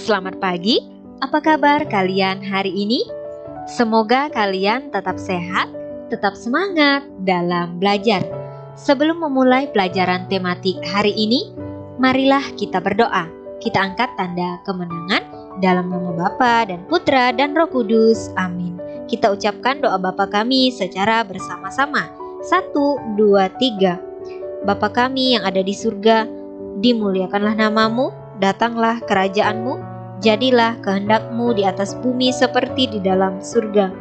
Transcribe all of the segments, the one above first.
Selamat pagi, apa kabar kalian hari ini? Semoga kalian tetap sehat, tetap semangat dalam belajar. Sebelum memulai pelajaran tematik hari ini, marilah kita berdoa. Kita angkat tanda kemenangan dalam nama Bapa dan Putra dan Roh Kudus. Amin. Kita ucapkan doa Bapa kami secara bersama-sama. 1, 2, 3. Bapa kami yang ada di surga, dimuliakanlah namamu, datanglah kerajaanmu, jadilah kehendak-Mu di atas bumi seperti di dalam surga.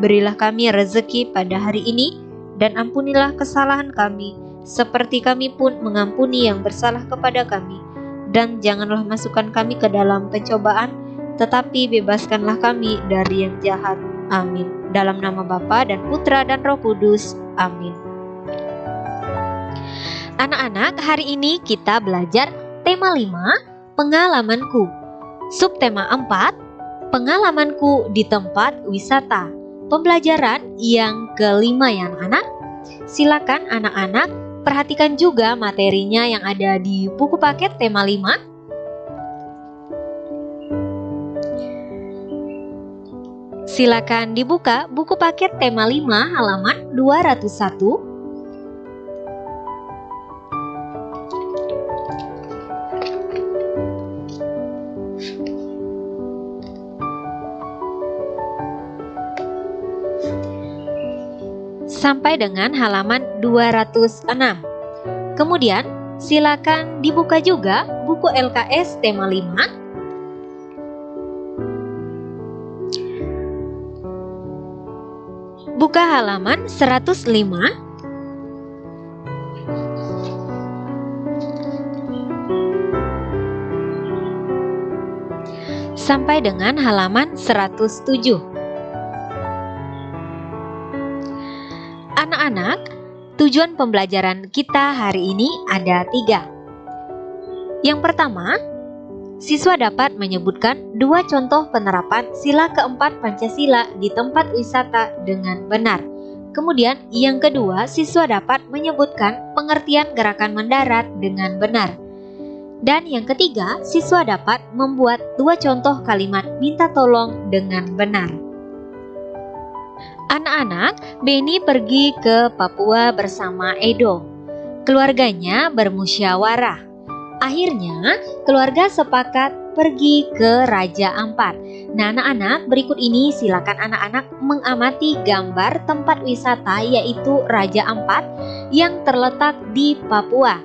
Berilah kami rezeki pada hari ini, dan ampunilah kesalahan kami, seperti kami pun mengampuni yang bersalah kepada kami. Dan janganlah masukkan kami ke dalam pencobaan, tetapi bebaskanlah kami dari yang jahat. Amin. Dalam nama Bapa dan Putra dan Roh Kudus. Amin. Anak-anak, hari ini kita belajar tema 5, pengalamanku. Subtema 4, pengalamanku di tempat wisata. Pembelajaran yang kelima ya anak-anak. Silakan anak-anak perhatikan juga materinya yang ada di buku paket tema 5. Silakan dibuka buku paket tema 5 halaman 201. Sampai dengan halaman 206. Kemudian silakan dibuka juga buku LKS tema 5. Buka halaman 105. Sampai dengan halaman 107. Anak-anak, tujuan pembelajaran kita hari ini ada 3. Yang pertama, siswa dapat menyebutkan 2 contoh penerapan sila keempat Pancasila di tempat wisata dengan benar. Kemudian yang kedua, siswa dapat menyebutkan pengertian gerakan mendarat dengan benar. Dan yang ketiga, siswa dapat membuat 2 contoh kalimat minta tolong dengan benar. Anak-anak, Beni pergi ke Papua bersama Edo. Keluarganya bermusyawarah. Akhirnya, keluarga sepakat pergi ke Raja Ampat. Nah, anak-anak, berikut ini silakan anak-anak mengamati gambar tempat wisata yaitu Raja Ampat yang terletak di Papua.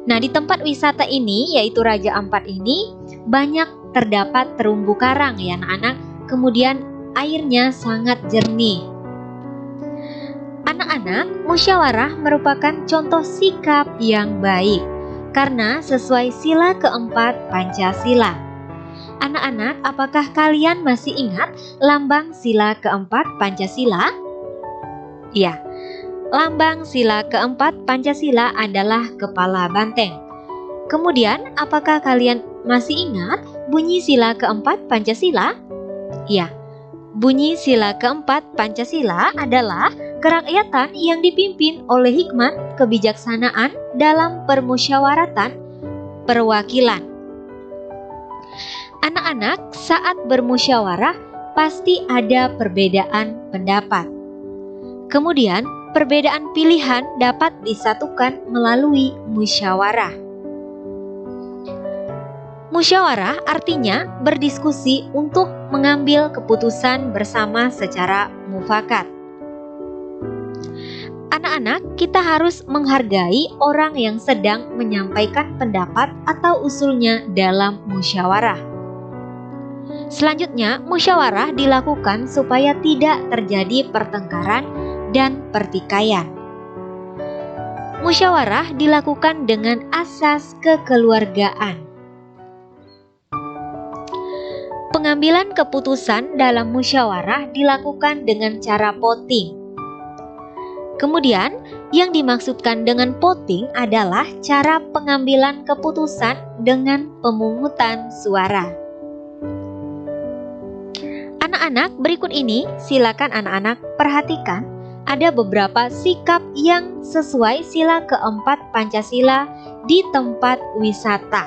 Nah, di tempat wisata ini yaitu Raja Ampat ini banyak terdapat terumbu karang ya anak-anak. Kemudian airnya sangat jernih. Anak-anak, musyawarah merupakan contoh sikap yang baik karena sesuai sila keempat Pancasila. Anak-anak, apakah kalian masih ingat lambang sila keempat Pancasila? Ya, lambang sila keempat Pancasila adalah kepala banteng. Kemudian, apakah kalian masih ingat bunyi sila keempat Pancasila? Ya, bunyi sila keempat Pancasila adalah kerakyatan yang dipimpin oleh hikmat kebijaksanaan dalam permusyawaratan perwakilan. Anak-anak, saat bermusyawarah pasti ada perbedaan pendapat. Kemudian, perbedaan pilihan dapat disatukan melalui musyawarah. Musyawarah artinya berdiskusi untuk mengambil keputusan bersama secara mufakat. Anak-anak, kita harus menghargai orang yang sedang menyampaikan pendapat atau usulnya dalam musyawarah. Selanjutnya, musyawarah dilakukan supaya tidak terjadi pertengkaran dan pertikaian. Musyawarah dilakukan dengan asas kekeluargaan. Pengambilan keputusan dalam musyawarah dilakukan dengan cara voting. Kemudian, yang dimaksudkan dengan voting adalah cara pengambilan keputusan dengan pemungutan suara. Anak-anak, berikut ini silakan anak-anak perhatikan ada beberapa sikap yang sesuai sila keempat Pancasila di tempat wisata.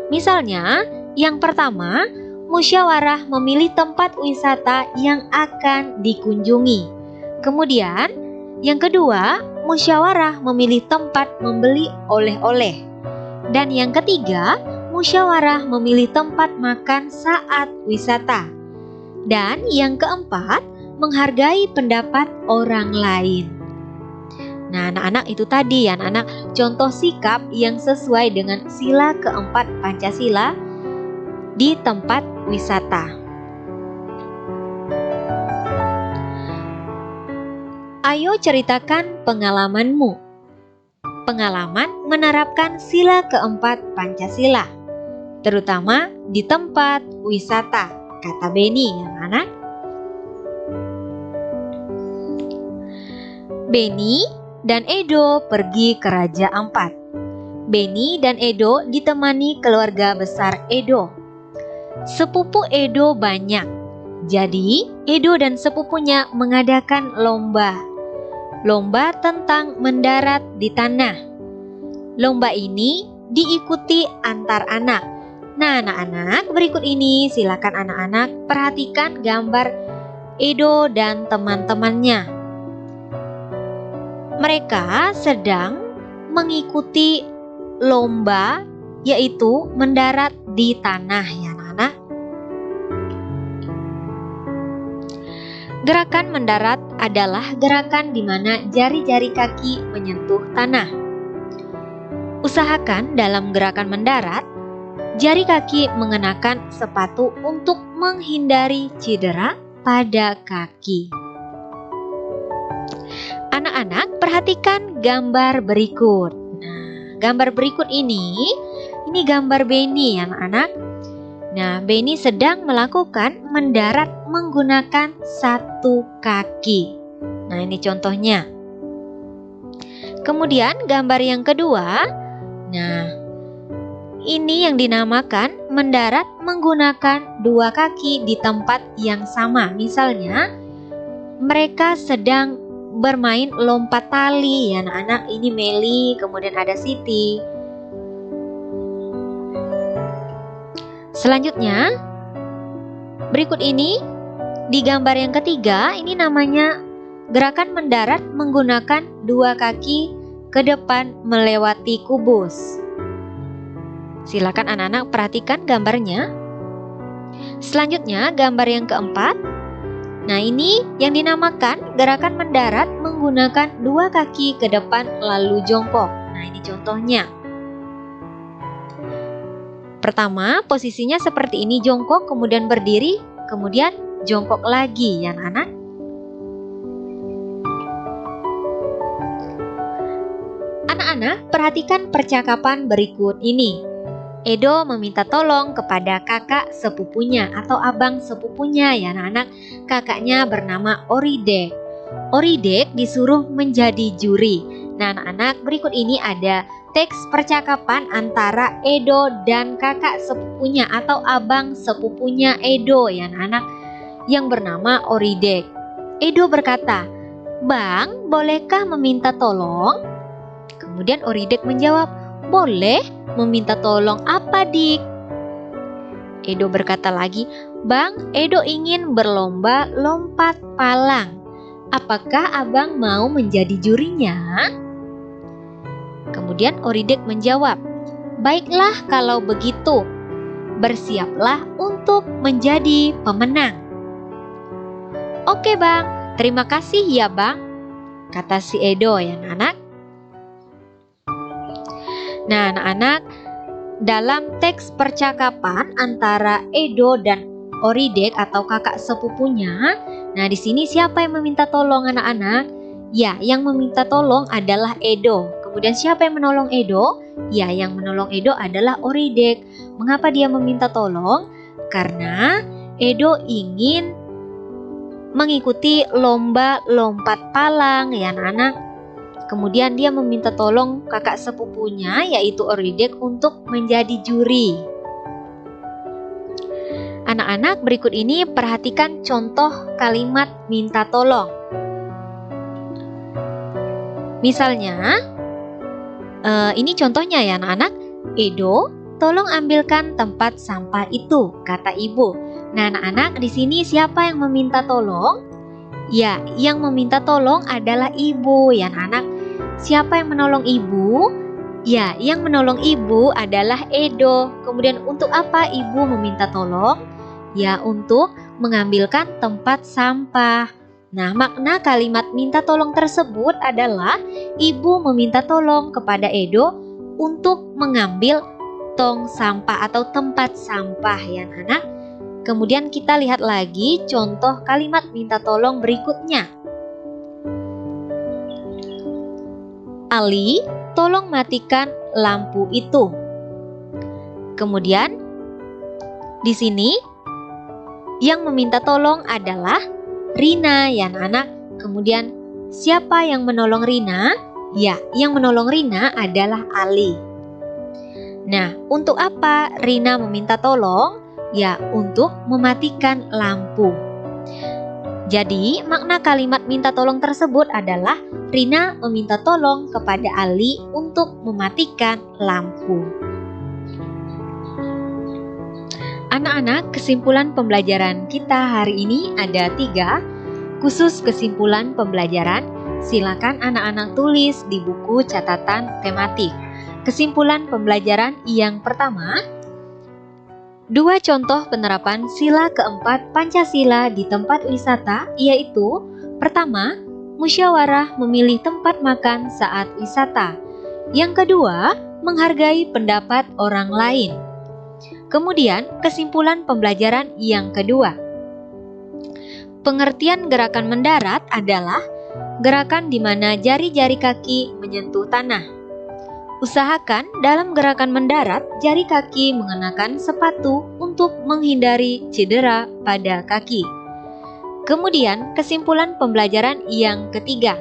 Misalnya, Yang pertama, musyawarah memilih tempat wisata yang akan dikunjungi. Kemudian, yang kedua, musyawarah memilih tempat membeli oleh-oleh. Dan yang ketiga, musyawarah memilih tempat makan saat wisata. Dan yang keempat, menghargai pendapat orang lain. Nah, anak-anak itu tadi ya, anak-anak contoh sikap yang sesuai dengan sila keempat Pancasila di tempat wisata. Ayo ceritakan pengalamanmu. Pengalaman menerapkan sila keempat Pancasila, terutama di tempat wisata, kata Beni ya anak. Beni dan Edo pergi ke Raja Ampat. Beni dan Edo ditemani keluarga besar Edo. Sepupu Edo banyak, jadi Edo dan sepupunya mengadakan lomba. Lomba tentang mendarat di tanah. Lomba ini diikuti antar anak. Nah, anak-anak, berikut ini silakan anak-anak perhatikan gambar Edo dan teman-temannya. Mereka sedang mengikuti lomba, yaitu mendarat di tanah ya anak-anak. Gerakan mendarat adalah gerakan di mana jari-jari kaki menyentuh tanah. Usahakan dalam gerakan mendarat, jari kaki mengenakan sepatu untuk menghindari cedera pada kaki. Anak-anak, perhatikan gambar berikut. Nah, gambar berikut ini gambar Beni ya anak-anak. Nah, Beni sedang melakukan mendarat menggunakan satu kaki. Nah, ini contohnya. Kemudian gambar yang kedua. Nah, ini yang dinamakan mendarat menggunakan dua kaki di tempat yang sama. Misalnya, mereka sedang bermain lompat tali ya anak-anak. Ini Meli, kemudian ada Siti. Selanjutnya, berikut ini di gambar yang ketiga, ini namanya gerakan mendarat menggunakan dua kaki ke depan melewati kubus. Silakan anak-anak perhatikan gambarnya. Selanjutnya, gambar yang keempat. Nah, ini yang dinamakan gerakan mendarat menggunakan dua kaki ke depan lalu jongkok. Nah, ini contohnya. Pertama, posisinya seperti ini, jongkok, kemudian berdiri, kemudian jongkok lagi ya anak-anak. Anak-anak, perhatikan percakapan berikut ini. Edo meminta tolong kepada kakak sepupunya atau abang sepupunya ya anak-anak. Kakaknya bernama Oridek. Oridek disuruh menjadi juri. Nah anak-anak, berikut ini ada teks percakapan antara Edo dan kakak sepupunya atau abang sepupunya Edo ya anak-anak, yang bernama Oridek. Edo berkata, "Bang, bolehkah meminta tolong?" Kemudian Oridek menjawab, "Boleh. Meminta tolong apa, Dik?" Edo berkata lagi, "Bang, Edo ingin berlomba lompat palang. Apakah abang mau menjadi jurinya?" Kemudian Oridek menjawab, "Baiklah kalau begitu. Bersiaplah untuk menjadi pemenang." "Oke bang, terima kasih ya bang," kata si Edo ya anak. Nah anak-anak, dalam teks percakapan antara Edo dan Oridek atau kakak sepupunya, nah di sini siapa yang meminta tolong anak-anak? Ya, yang meminta tolong adalah Edo. Kemudian siapa yang menolong Edo? Ya, yang menolong Edo adalah Oridek. Mengapa dia meminta tolong? Karena Edo ingin mengikuti lomba lompat palang ya anak-anak. Kemudian dia meminta tolong kakak sepupunya yaitu Oridek untuk menjadi juri. Anak-anak, berikut ini perhatikan contoh kalimat minta tolong. Misalnya, ini contohnya ya anak-anak. "Edo, "Tolong ambilkan tempat sampah itu," kata ibu. Nah, anak-anak, di sini siapa yang meminta tolong? Ya, yang meminta tolong adalah ibu, ya anak. Siapa yang menolong ibu? Ya, yang menolong ibu adalah Edo. Kemudian untuk apa ibu meminta tolong? Ya, untuk mengambilkan tempat sampah. Nah, makna kalimat minta tolong tersebut adalah ibu meminta tolong kepada Edo untuk mengambil tong sampah atau tempat sampah, ya anak. Kemudian kita lihat lagi contoh kalimat minta tolong berikutnya. "Ali, tolong matikan lampu itu." Kemudian di sini yang meminta tolong adalah Rina, ya anak. Kemudian siapa yang menolong Rina? Ya, yang menolong Rina adalah Ali. Nah, untuk apa Rina meminta tolong? Ya, untuk mematikan lampu. Jadi, makna kalimat minta tolong tersebut adalah Rina meminta tolong kepada Ali untuk mematikan lampu. Anak-anak, kesimpulan pembelajaran kita hari ini ada 3. Khusus kesimpulan pembelajaran, silakan anak-anak tulis di buku catatan tematik. Kesimpulan pembelajaran yang pertama, 2 contoh penerapan sila keempat Pancasila di tempat wisata, yaitu pertama, musyawarah memilih tempat makan saat wisata. Yang kedua, menghargai pendapat orang lain. Kemudian, kesimpulan pembelajaran yang kedua. Pengertian gerakan mendarat adalah gerakan di mana jari-jari kaki menyentuh tanah. Usahakan dalam gerakan mendarat, jari kaki mengenakan sepatu untuk menghindari cedera pada kaki. Kemudian, kesimpulan pembelajaran yang ketiga.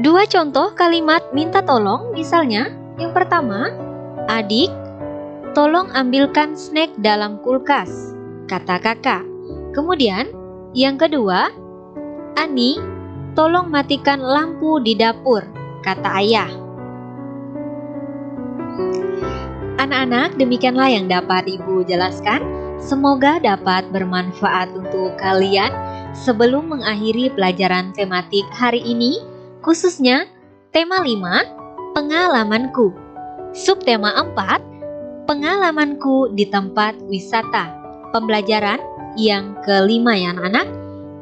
2 contoh kalimat minta tolong, misalnya, yang pertama, "Adik, tolong ambilkan snack dalam kulkas," kata kakak. Kemudian, yang kedua, "Ani, tolong matikan lampu di dapur," kata ayah. Anak-anak, demikianlah yang dapat Ibu jelaskan. Semoga dapat bermanfaat untuk kalian. Sebelum mengakhiri pelajaran tematik hari ini, khususnya tema 5, pengalamanku. Subtema 4, pengalamanku di tempat wisata. Pembelajaran yang kelima, ya anak-anak.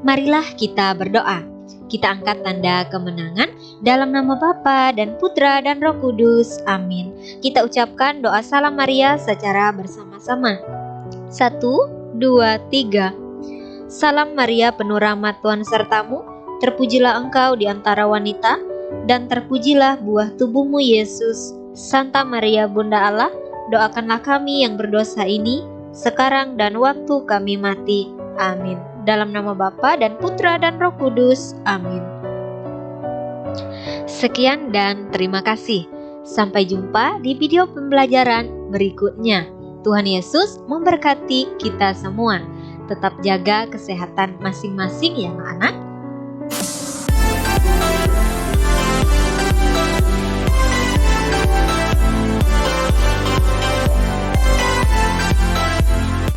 Marilah kita berdoa. Kita angkat tanda kemenangan dalam nama Bapa dan Putra dan Roh Kudus. Amin. Kita ucapkan doa Salam Maria secara bersama-sama. 1, 2, 3. Salam Maria, penuh rahmat, Tuhan sertamu. Terpujilah engkau di antara wanita, dan terpujilah buah tubuhmu, Yesus. Santa Maria, Bunda Allah, doakanlah kami yang berdosa ini, sekarang dan waktu kami mati. Amin. Dalam nama Bapa dan Putra dan Roh Kudus. Amin. Sekian dan terima kasih. Sampai jumpa di video pembelajaran berikutnya. Tuhan Yesus memberkati kita semua. Tetap jaga kesehatan masing-masing, ya anak-anak.